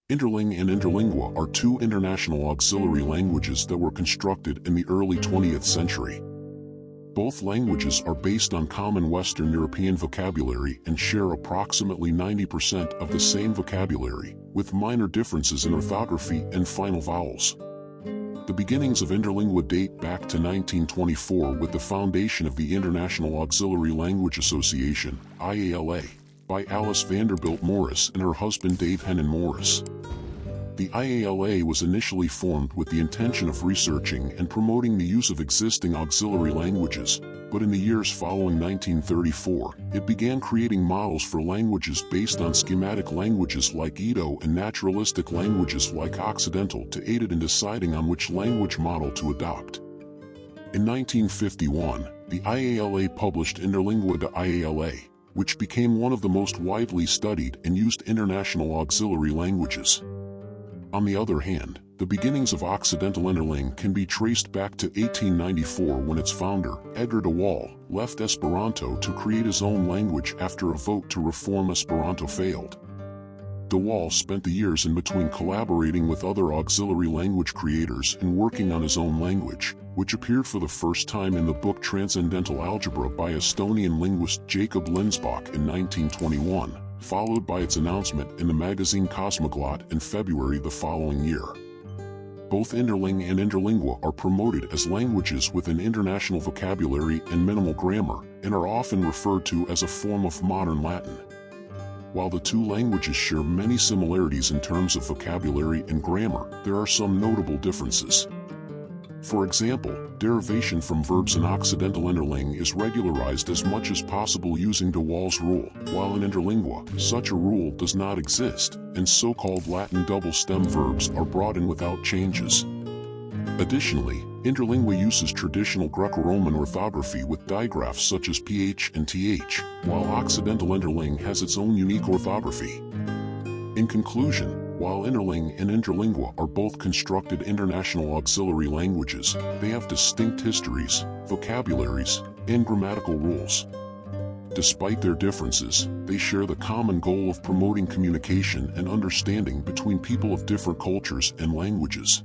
Interlingue and Interlingua are two international auxiliary languages that were constructed in the early 20th century. Both languages are based on common Western European vocabulary and share approximately 90% of the same vocabulary, with minor differences in orthography and final vowels. The beginnings of Interlingua date back to 1924 with the foundation of the International Auxiliary Language Association, IALA, by Alice Vanderbilt Morris and her husband Dave Hennon Morris. The IALA was initially formed with the intention of researching and promoting the use of existing auxiliary languages, but in the years following 1934, it began creating models for languages based on schematic languages like Edo and naturalistic languages like Occidental to aid it in deciding on which language model to adopt. In 1951, the IALA published Interlingua de IALA, which became one of the most widely studied and used international auxiliary languages. On the other hand, the beginnings of Occidental Interlingue can be traced back to 1894 when its founder, Edgar de Waal, left Esperanto to create his own language after a vote to reform Esperanto failed. De Waal spent the years in between collaborating with other auxiliary language creators and working on his own language, which appeared for the first time in the book Transcendental Algebra by Estonian linguist Jacob Lindsbach in 1921. Followed by its announcement in the magazine Cosmoglot in February the following year. Both Interlingue and Interlingua are promoted as languages with an international vocabulary and minimal grammar, and are often referred to as a form of modern Latin. While the two languages share many similarities in terms of vocabulary and grammar, there are some notable differences. For example, derivation from verbs in Occidental Interlingue is regularized as much as possible using de Waal's rule, while in Interlingua, such a rule does not exist, and so-called Latin double stem verbs are brought in without changes. Additionally, Interlingua uses traditional Greco-Roman orthography with digraphs such as ph and th, while Occidental Interlingue has its own unique orthography. In conclusion, while Interlingue and Interlingua are both constructed international auxiliary languages, they have distinct histories, vocabularies, and grammatical rules. Despite their differences, they share the common goal of promoting communication and understanding between people of different cultures and languages.